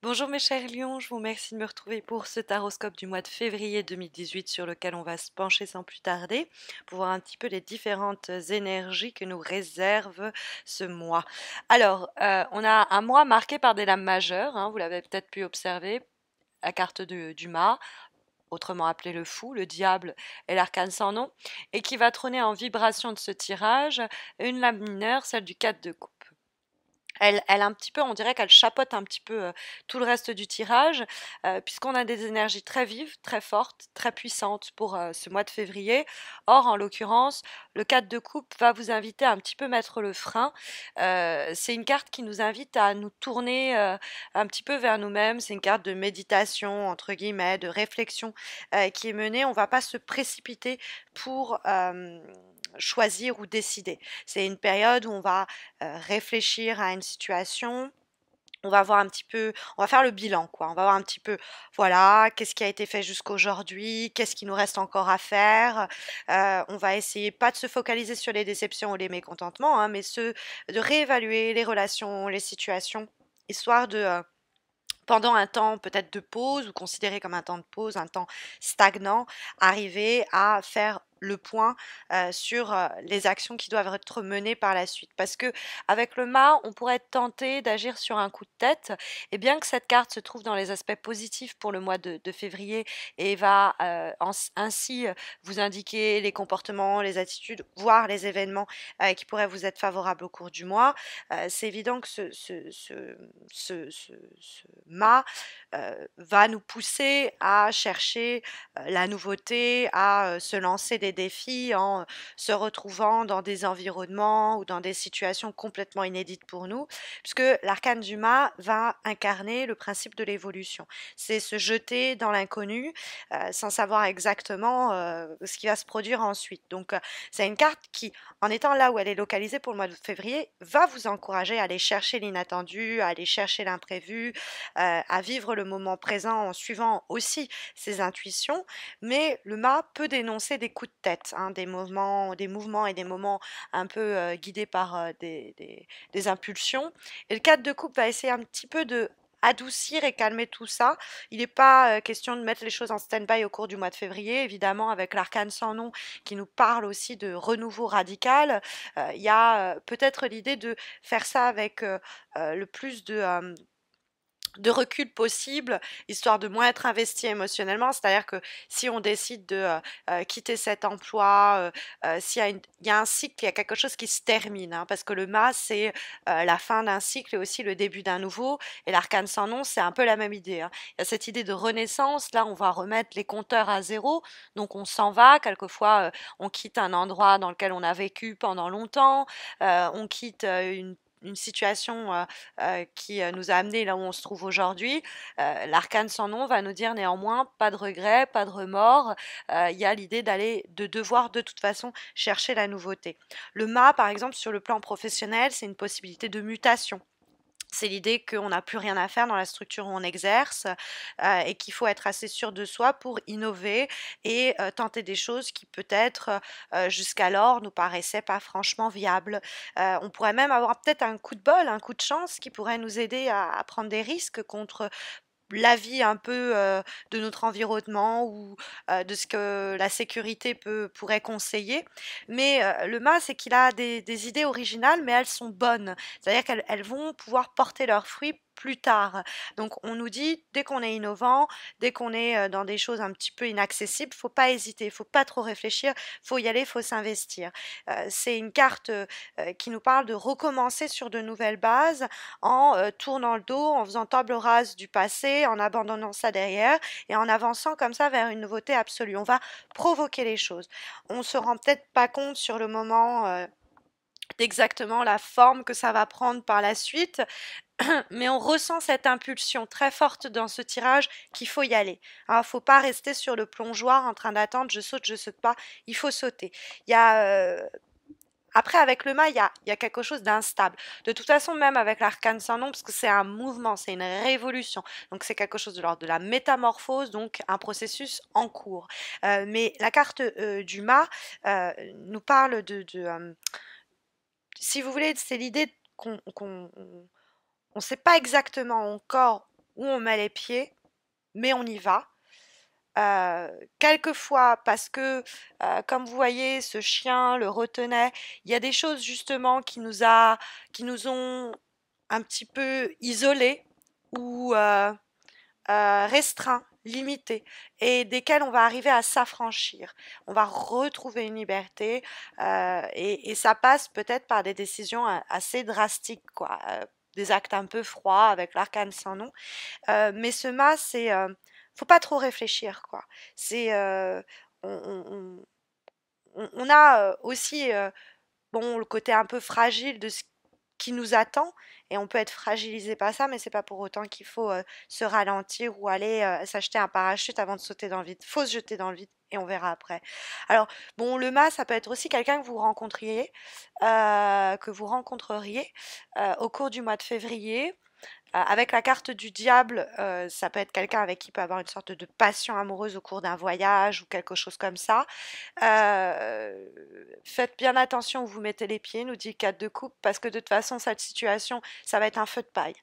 Bonjour mes chers lions, je vous remercie de me retrouver pour ce taroscope du mois de février 2018 sur lequel on va se pencher sans plus tarder pour voir un petit peu les différentes énergies que nous réserve ce mois. Alors, on a un mois marqué par des lames majeures, hein, vous l'avez peut-être pu observer, la carte du mât, autrement appelé le fou, le diable et l'arcane sans nom, et qui va trôner en vibration de ce tirage une lame mineure, celle du 4 de coupe. Elle un petit peu, on dirait qu'elle chapeaute un petit peu tout le reste du tirage, puisqu'on a des énergies très vives, très fortes, très puissantes pour ce mois de février. Or, en l'occurrence, le 4 de coupe va vous inviter à un petit peu mettre le frein. C'est une carte qui nous invite à nous tourner un petit peu vers nous-mêmes. C'est une carte de méditation, entre guillemets, de réflexion qui est menée. On ne va pas se précipiter pour choisir ou décider. C'est une période où on va réfléchir à une situation. On va voir un petit peu, on va faire le bilan, quoi. On va voir un petit peu, voilà, qu'est-ce qui a été fait jusqu'aujourd'hui, qu'est-ce qui nous reste encore à faire. On va essayer pas de se focaliser sur les déceptions ou les mécontentements, hein, mais de réévaluer les relations, les situations, histoire de pendant un temps peut-être de pause ou considéré comme un temps de pause, un temps stagnant, arriver à faire le point sur les actions qui doivent être menées par la suite. Parce que avec le mât, on pourrait être tenté d'agir sur un coup de tête, et bien que cette carte se trouve dans les aspects positifs pour le mois de février et va ainsi vous indiquer les comportements, les attitudes, voire les événements qui pourraient vous être favorables au cours du mois, c'est évident que ce mât va nous pousser à chercher la nouveauté, à se lancer des défis en se retrouvant dans des environnements ou dans des situations complètement inédites pour nous, puisque l'arcane du mât va incarner le principe de l'évolution. C'est se jeter dans l'inconnu sans savoir exactement ce qui va se produire ensuite. Donc c'est une carte qui, en étant là où elle est localisée pour le mois de février, va vous encourager à aller chercher l'inattendu, à aller chercher l'imprévu, à vivre le moment présent en suivant aussi ses intuitions. Mais le mât peut dénoncer des coups de tête, hein, des mouvements et des moments un peu guidés par des impulsions. Et le 4 de coupe va essayer un petit peu de adoucir et calmer tout ça. Il n'est pas question de mettre les choses en stand-by au cours du mois de février, évidemment avec l'arcane sans nom qui nous parle aussi de renouveau radical. Il y a peut-être l'idée de faire ça avec le plus de recul possible, histoire de moins être investi émotionnellement. C'est-à-dire que si on décide de quitter cet emploi, il y a un cycle, il y a quelque chose qui se termine, hein, parce que le mât, c'est la fin d'un cycle et aussi le début d'un nouveau, et l'arcane sans nom, c'est un peu la même idée, hein. Il y a cette idée de renaissance, là on va remettre les compteurs à zéro, donc on s'en va, quelquefois on quitte un endroit dans lequel on a vécu pendant longtemps, on quitte une situation qui nous a amené là où on se trouve aujourd'hui. L'arcane sans nom va nous dire néanmoins pas de regrets, pas de remords. Il y a l'idée de devoir de toute façon chercher la nouveauté. Le mât, par exemple, sur le plan professionnel, c'est une possibilité de mutation. C'est l'idée qu'on n'a plus rien à faire dans la structure où on exerce et qu'il faut être assez sûr de soi pour innover et tenter des choses qui peut-être jusqu'alors nous paraissaient pas franchement viables. On pourrait même avoir peut-être un coup de bol, un coup de chance qui pourrait nous aider à prendre des risques contre l'avis un peu de notre environnement ou de ce que la sécurité pourrait conseiller. Mais le mât, c'est qu'il a des idées originales, mais elles sont bonnes. C'est-à-dire qu'elles vont pouvoir porter leurs fruits plus tard. Donc on nous dit, dès qu'on est innovant, dès qu'on est dans des choses un petit peu inaccessibles, faut pas hésiter, faut pas trop réfléchir, faut y aller, faut s'investir. C'est une carte qui nous parle de recommencer sur de nouvelles bases en tournant le dos, en faisant table rase du passé, en abandonnant ça derrière et en avançant comme ça vers une nouveauté absolue. On va provoquer les choses. On se rend peut-être pas compte sur le moment d'exactement la forme que ça va prendre par la suite, mais on ressent cette impulsion très forte dans ce tirage qu'il faut y aller. Alors, faut pas rester sur le plongeoir en train d'attendre, je saute pas, il faut sauter. Il y a après, avec le mât, il y a quelque chose d'instable. De toute façon, même avec l'arcane sans nom, parce que c'est un mouvement, c'est une révolution. Donc, c'est quelque chose de l'ordre de la métamorphose, donc un processus en cours. Mais la carte du mât nous parle si vous voulez, c'est l'idée qu'on ne sait pas exactement encore où on met les pieds, mais on y va. Quelquefois, parce que, comme vous voyez, ce chien le retenait, il y a des choses justement qui nous ont un petit peu isolés ou restreints, limités, et desquels on va arriver à s'affranchir. On va retrouver une liberté, et ça passe peut-être par des décisions assez drastiques, quoi. Des actes un peu froids avec l'arcane sans nom. Mais ce mât, c'est, faut pas trop réfléchir, quoi. C'est, on a aussi, bon, le côté un peu fragile de ce qui nous attend, et on peut être fragilisé par ça, mais c'est pas pour autant qu'il faut se ralentir ou aller s'acheter un parachute avant de sauter dans le vide. Faut se jeter dans le vide et on verra après. Alors, bon, le mât, ça peut être aussi quelqu'un que vous rencontreriez au cours du mois de février. Avec la carte du diable, ça peut être quelqu'un avec qui peut avoir une sorte de passion amoureuse au cours d'un voyage ou quelque chose comme ça. Faites bien attention où vous mettez les pieds, nous dit 4 de coupe, parce que de toute façon, cette situation, ça va être un feu de paille.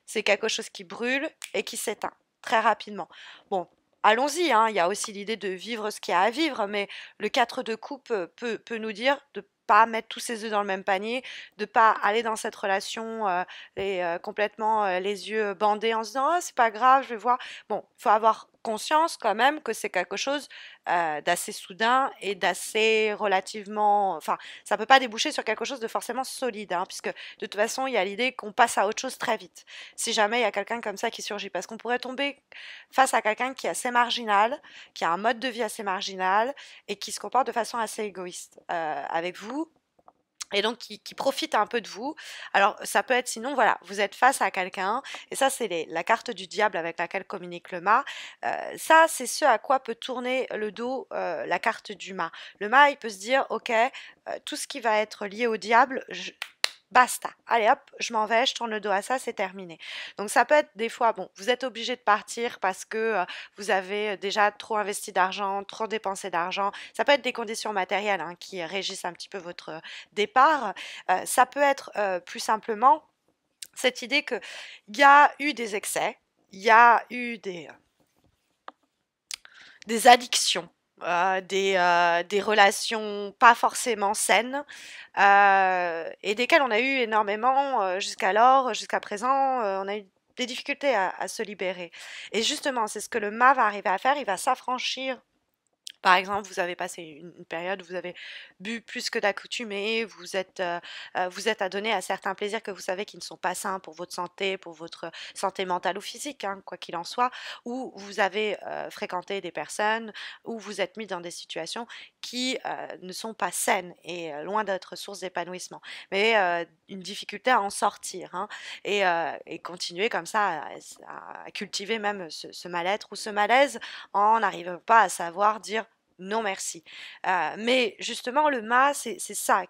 C'est quelque chose qui brûle et qui s'éteint très rapidement. Bon, allons-y, hein, il y a aussi l'idée de vivre ce qu'il y a à vivre, mais le 4 de coupe peut nous dire de pas mettre tous ses œufs dans le même panier, de pas aller dans cette relation complètement les yeux bandés en se disant ah c'est pas grave, je vais voir. Bon, il faut avoir conscience quand même que c'est quelque chose d'assez soudain et d'assez relativement. Enfin, ça peut pas déboucher sur quelque chose de forcément solide, hein, puisque de toute façon il y a l'idée qu'on passe à autre chose très vite. Si jamais il y a quelqu'un comme ça qui surgit, parce qu'on pourrait tomber face à quelqu'un qui est assez marginal, qui a un mode de vie assez marginal et qui se comporte de façon assez égoïste avec vous, et donc qui profite un peu de vous. Alors ça peut être sinon, voilà, vous êtes face à quelqu'un, et ça c'est la carte du diable avec laquelle communique le mât. Ça c'est ce à quoi peut tourner le dos la carte du mât. Le mât il peut se dire, ok, tout ce qui va être lié au diable, basta, allez hop, je m'en vais, je tourne le dos à ça, c'est terminé. Donc ça peut être des fois, bon, vous êtes obligé de partir parce que vous avez déjà trop investi d'argent, trop dépensé d'argent. Ça peut être des conditions matérielles hein, qui régissent un petit peu votre départ. Ça peut être plus simplement cette idée qu'il y a eu des excès, il y a eu des addictions, des relations pas forcément saines, et desquelles on a eu énormément jusqu'alors, jusqu'à présent, on a eu des difficultés à se libérer. Et justement, c'est ce que le mât va arriver à faire, il va s'affranchir. Par exemple, vous avez passé une période où vous avez bu plus que d'accoutumée, vous êtes adonné à certains plaisirs que vous savez qui ne sont pas sains pour votre santé mentale ou physique, hein, quoi qu'il en soit, ou vous avez fréquenté des personnes, ou vous êtes mis dans des situations qui ne sont pas saines et loin d'être source d'épanouissement, mais une difficulté à en sortir, hein, et continuer comme ça à cultiver même ce mal-être ou ce malaise en n'arrivant pas à savoir dire non merci. Mais justement, le mât, c'est ça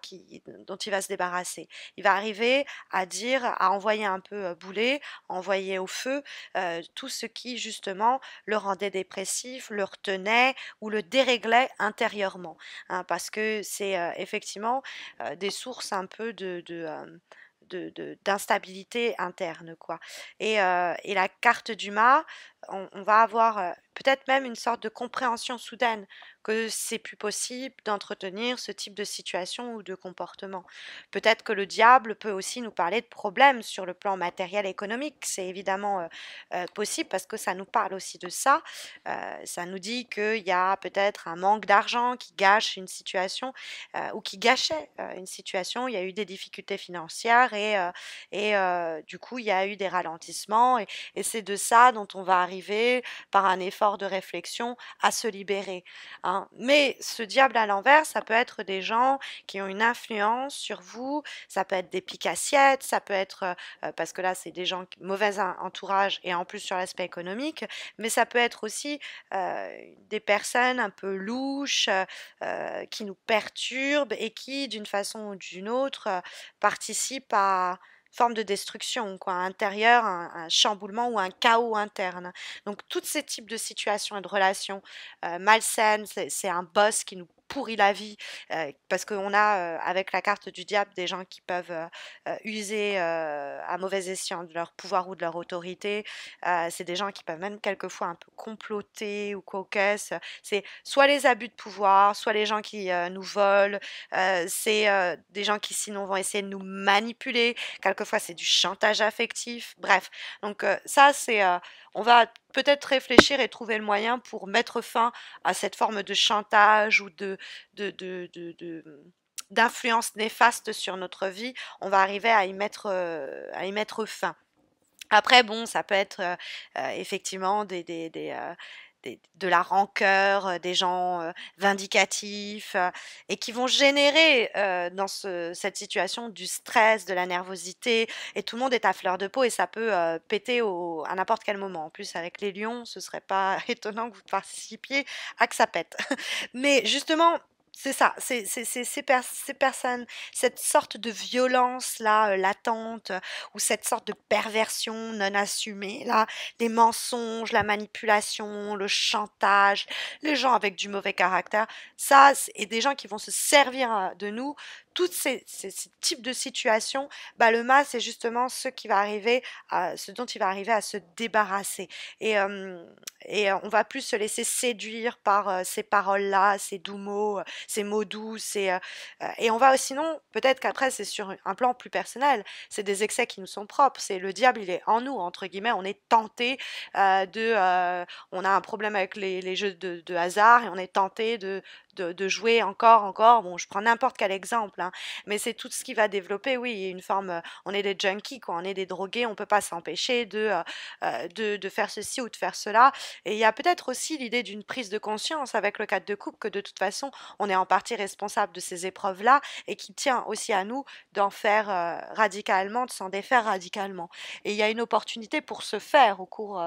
dont il va se débarrasser. Il va arriver à dire, à envoyer un peu bouler, envoyer au feu tout ce qui justement le rendait dépressif, le retenait ou le déréglait intérieurement, hein, parce que c'est effectivement des sources un peu d'instabilité interne, quoi. Et la carte du mât, on va avoir peut-être même une sorte de compréhension soudaine que c'est plus possible d'entretenir ce type de situation ou de comportement. Peut-être que le diable peut aussi nous parler de problèmes sur le plan matériel et économique. C'est évidemment possible parce que ça nous parle aussi de ça. Ça nous dit qu'il y a peut-être un manque d'argent qui gâche une situation ou qui gâchait une situation. Il y a eu des difficultés financières et du coup, il y a eu des ralentissements et c'est de ça dont on va arriver par un effort de réflexion à se libérer, hein. Mais ce diable à l'envers, ça peut être des gens qui ont une influence sur vous, ça peut être des piques-assiettes, ça peut être, parce que là, c'est des gens mauvais entourage et en plus sur l'aspect économique, mais ça peut être aussi des personnes un peu louches, qui nous perturbent et qui, d'une façon ou d'une autre, participent à forme de destruction, quoi, intérieure, un chamboulement ou un chaos interne. Donc, tous ces types de situations et de relations malsaines, c'est un boss qui nous pourrit la vie, parce qu'on a, avec la carte du diable, des gens qui peuvent user à mauvais escient de leur pouvoir ou de leur autorité. C'est des gens qui peuvent même quelquefois un peu comploter ou coquesses. C'est soit les abus de pouvoir, soit les gens qui nous volent. C'est des gens qui sinon vont essayer de nous manipuler. Quelquefois, c'est du chantage affectif. Bref, donc ça, on va peut-être réfléchir et trouver le moyen pour mettre fin à cette forme de chantage ou de, de, de, de- d'influence néfaste sur notre vie. On va arriver à y mettre fin. Après, bon, ça peut être effectivement de la rancœur, des gens vindicatifs et qui vont générer dans cette situation du stress, de la nervosité et tout le monde est à fleur de peau et ça peut péter à n'importe quel moment. En plus, avec les lions, ce serait pas étonnant que vous participiez à que ça pète. Mais justement, c'est ça, ces personnes, cette sorte de violence-là, latente, ou cette sorte de perversion non assumée, là, les mensonges, la manipulation, le chantage, les gens avec du mauvais caractère, et des gens qui vont se servir de nous, toutes ces types de situations, bah, le mal, c'est justement ce dont il va arriver à se débarrasser. Et, on va plus se laisser séduire par ces paroles-là, ces doux mots, ces mots doux, et on va sinon, peut-être qu'après, c'est sur un plan plus personnel, c'est des excès qui nous sont propres, c'est le diable, il est en nous, entre guillemets, on est tenté on a un problème avec les jeux de hasard et on est tenté de jouer encore. Bon, je prends n'importe quel exemple, hein, mais c'est tout ce qui va développer, oui, une forme, on est des junkies, quoi, on est des drogués, on peut pas s'empêcher de faire ceci ou de faire cela. Et il y a peut-être aussi l'idée d'une prise de conscience avec le cadre de couple que de toute façon, on est en partie responsable de ces épreuves-là et qui tient aussi à nous d'en faire radicalement, de s'en défaire radicalement. Et il y a une opportunité pour se faire au cours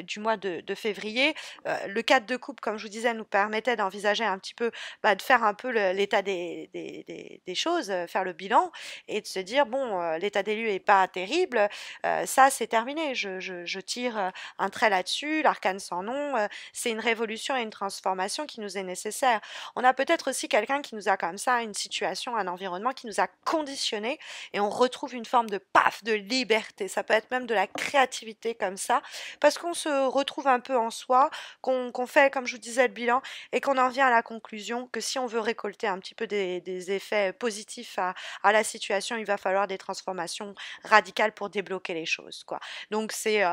du mois de février. Le cadre de couple, comme je vous disais, nous permettait d'envisager un petit peu, bah, de faire un peu l'état des choses, faire le bilan et de se dire, bon, l'état des lieux est pas terrible, ça c'est terminé, je tire un trait là-dessus, l'arcane sans nom, c'est une révolution et une transformation qui nous est nécessaire. On a peut-être aussi quelqu'un qui nous a comme ça, une situation, un environnement qui nous a conditionnés et on retrouve une forme de paf, de liberté. Ça peut être même de la créativité comme ça, parce qu'on se retrouve un peu en soi, qu'on fait, comme je vous disais, le bilan et qu'on en vient à la conclusion que si on veut récolter un petit peu des effets positifs à la situation, il va falloir des transformations radicales pour débloquer les choses, quoi. Donc c'est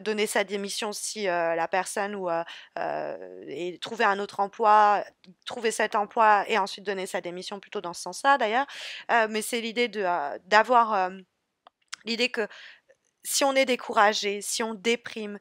donner sa démission si la personne et trouver un autre emploi, trouver cet emploi et ensuite donner sa démission plutôt dans ce sens-là d'ailleurs. Mais c'est l'idée d'avoir l'idée que si on est découragé, si on déprime,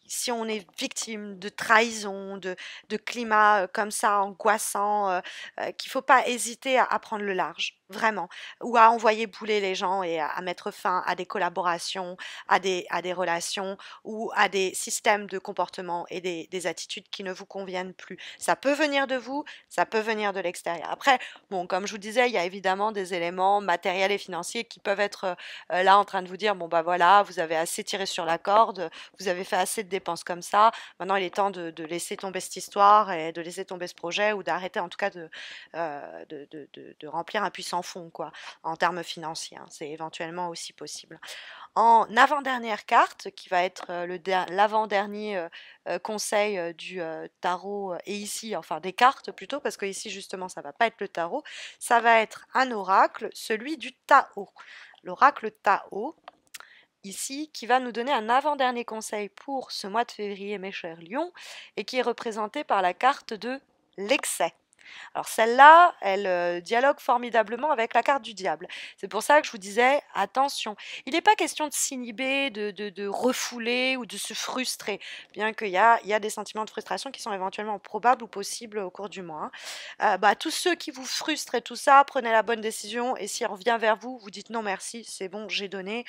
si on est victime de trahison, de climat comme ça angoissant, qu'il ne faut pas hésiter à prendre le large, vraiment, ou à envoyer bouler les gens et à mettre fin à des collaborations, à des relations ou à des systèmes de comportement et des attitudes qui ne vous conviennent plus. Ça peut venir de vous, ça peut venir de l'extérieur. Après, bon, comme je vous disais, il y a évidemment des éléments matériels et financiers qui peuvent être là en train de vous dire bon bah voilà, vous avez assez tiré sur la corde, vous avez fait assez de dépenses comme ça, maintenant il est temps de laisser tomber cette histoire et de laisser tomber ce projet ou d'arrêter en tout cas de remplir un puissant fond quoi, en termes financiers, hein. C'est éventuellement aussi possible. En avant-dernière carte, qui va être l'avant-dernier conseil du tarot, et ici, enfin des cartes plutôt, parce que ici justement ça va pas être le tarot, ça va être un oracle, celui du Tao. L'oracle Tao, ici, qui va nous donner un avant-dernier conseil pour ce mois de février, mes chers lions, et qui est représenté par la carte de l'excès. Alors celle-là, elle dialogue formidablement avec la carte du diable. C'est pour ça que je vous disais, attention, il n'est pas question de s'inhiber, de refouler ou de se frustrer, bien qu'il y a des sentiments de frustration qui sont éventuellement probables ou possibles au cours du mois, hein. Bah, tous ceux qui vous frustrent et tout ça, prenez la bonne décision et si on revient vers vous, vous dites non merci, c'est bon, j'ai donné.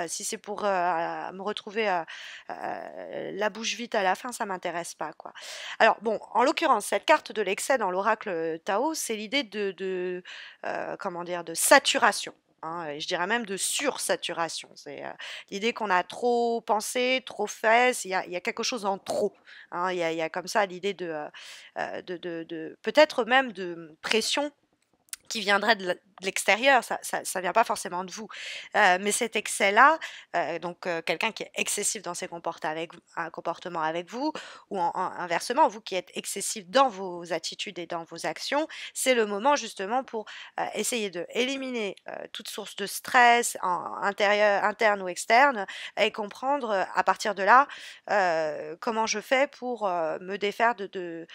Si c'est pour me retrouver la bouche vide à la fin, ça m'intéresse pas, quoi. Alors bon, en l'occurrence, cette carte de l'excès dans l'oracle Tao, c'est l'idée comment dire, de saturation. hein, et je dirais même de sursaturation. C'est l'idée qu'on a trop pensé, trop fait, il y a quelque chose en trop, hein. Il y a comme ça l'idée de peut-être même de pression qui viendrait de l'extérieur, ça vient pas forcément de vous. Mais cet excès-là, donc quelqu'un qui est excessif dans ses comportements avec vous, ou inversement, vous qui êtes excessif dans vos attitudes et dans vos actions, c'est le moment justement pour essayer de éliminer toute source de stress interne ou externe, et comprendre à partir de là comment je fais pour me défaire de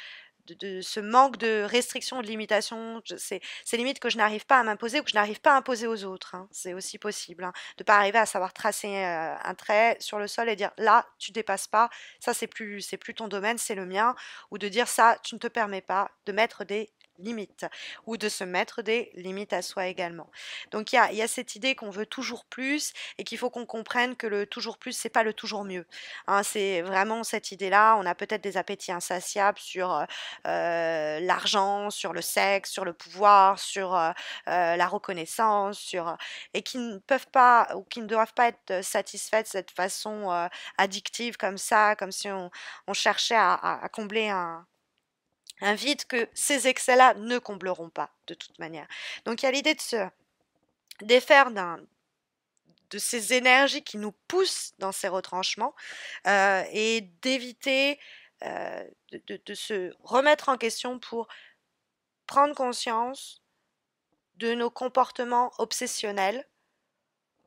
ce manque de restrictions, de limitations. C'est limite que je n'arrive pas à m'imposer ou que je n'arrive pas à imposer aux autres, hein. C'est aussi possible, hein, de ne pas arriver à savoir tracer un trait sur le sol et dire là, tu dépasses pas, ça c'est plus ton domaine, c'est le mien, ou de dire ça, tu ne te permets pas de mettre des limites ou de se mettre des limites à soi également. Donc il y a cette idée qu'on veut toujours plus et qu'il faut qu'on comprenne que le toujours plus, c'est pas le toujours mieux, hein. C'est vraiment cette idée-là. On a peut-être des appétits insatiables sur l'argent, sur le sexe, sur le pouvoir, sur la reconnaissance, et qui ne peuvent pas ou qui ne doivent pas être satisfaits de cette façon addictive comme ça, comme si on cherchait à combler un vide que ces excès-là ne combleront pas de toute manière. Donc il y a l'idée de se défaire de ces énergies qui nous poussent dans ces retranchements et d'éviter de se remettre en question pour prendre conscience de nos comportements obsessionnels,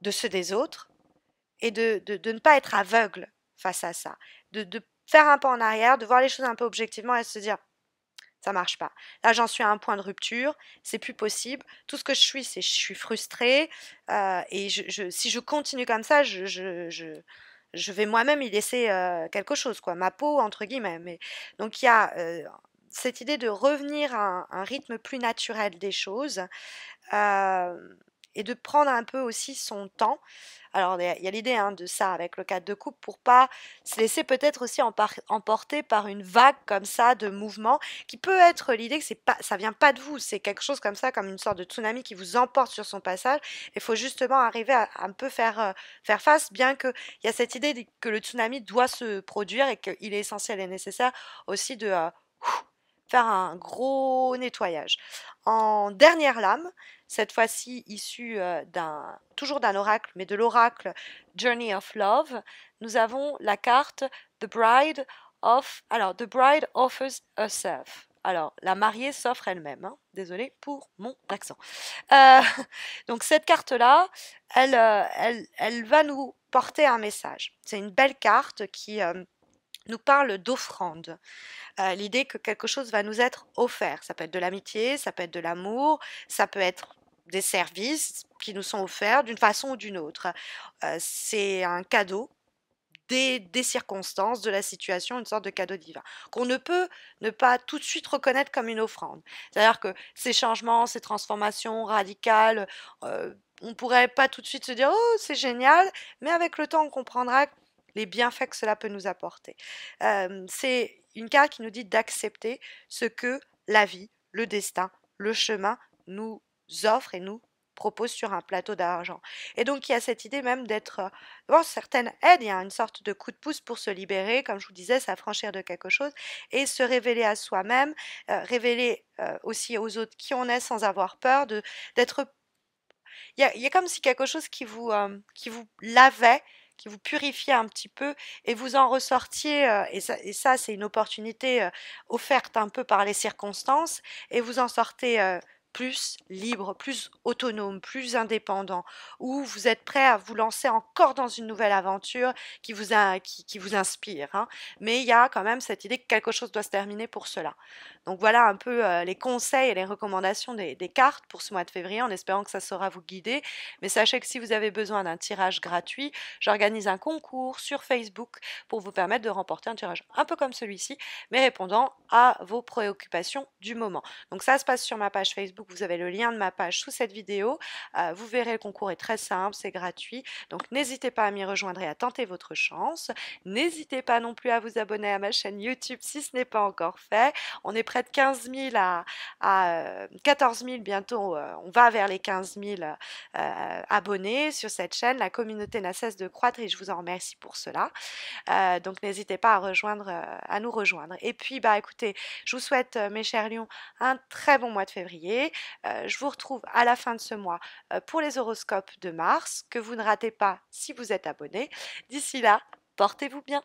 de ceux des autres, et de ne pas être aveugle face à ça, de faire un pas en arrière, de voir les choses un peu objectivement et se dire ça marche pas. Là, j'en suis à un point de rupture, c'est plus possible. Tout ce que je suis frustrée et si je continue comme ça, je vais moi-même y laisser quelque chose, quoi, ma peau entre guillemets. Donc il y a cette idée de revenir à un rythme plus naturel des choses et de prendre un peu aussi son temps. Alors, il y a l'idée hein, de ça avec le cadre de couple pour pas se laisser peut-être aussi emporter par une vague comme ça de mouvements qui peut être l'idée que ça vient pas de vous, c'est quelque chose comme ça, comme une sorte de tsunami qui vous emporte sur son passage. Il faut justement arriver à un peu faire face, bien qu'il y a cette idée que le tsunami doit se produire et qu'il est essentiel et nécessaire aussi de faire un gros nettoyage. En dernière lame, cette fois-ci issue toujours d'un oracle, mais de l'oracle Journey of Love, nous avons la carte The Bride The Bride offers herself. Alors, la mariée s'offre elle-même, hein. Désolée pour mon accent. Euh, donc cette carte-là, elle va nous porter un message. C'est une belle carte qui nous parle d'offrande. L'idée que quelque chose va nous être offert. Ça peut être de l'amitié, ça peut être de l'amour, ça peut être des services qui nous sont offerts d'une façon ou d'une autre. C'est un cadeau des circonstances, de la situation, une sorte de cadeau divin, qu'on ne peut ne pas tout de suite reconnaître comme une offrande. C'est-à-dire que ces changements, ces transformations radicales, on pourrait pas tout de suite se dire «Oh, c'est génial», mais avec le temps, on comprendra les bienfaits que cela peut nous apporter. C'est une carte qui nous dit d'accepter ce que la vie, le destin, le chemin nous offre et nous propose sur un plateau d'argent. Et donc il y a cette idée même d'avoir certaines aides, il y a une sorte de coup de pouce pour se libérer, comme je vous disais, s'affranchir de quelque chose et se révéler à soi-même, révéler aussi aux autres qui on est sans avoir peur d'être. Il y a comme si quelque chose qui vous lavait, qui vous purifiait un petit peu et vous en ressortiez, et ça c'est une opportunité offerte un peu par les circonstances, et vous en sortez plus libre, plus autonome, plus indépendant, où vous êtes prêt à vous lancer encore dans une nouvelle aventure qui vous inspire, hein. Mais il y a quand même cette idée que quelque chose doit se terminer pour cela. Donc voilà un peu les conseils et les recommandations des cartes pour ce mois de février, en espérant que ça saura vous guider. Mais sachez que si vous avez besoin d'un tirage gratuit, j'organise un concours sur Facebook pour vous permettre de remporter un tirage un peu comme celui-ci, mais répondant à vos préoccupations du moment. Donc ça se passe sur ma page Facebook. Facebook, vous avez le lien de ma page sous cette vidéo. Vous verrez, le concours est très simple, c'est gratuit. Donc n'hésitez pas à m'y rejoindre et à tenter votre chance. N'hésitez pas non plus à vous abonner à ma chaîne YouTube si ce n'est pas encore fait. On est près de 15 000 à 14 000 bientôt. On va vers les 15 000 abonnés sur cette chaîne. La communauté n'a cesse de croître et je vous en remercie pour cela. Donc n'hésitez pas à nous rejoindre. Et puis bah écoutez, je vous souhaite mes chers lions un très bon mois de février. Je vous retrouve à la fin de ce mois pour les horoscopes de Mars que vous ne ratez pas si vous êtes abonné. D'ici là, portez-vous bien.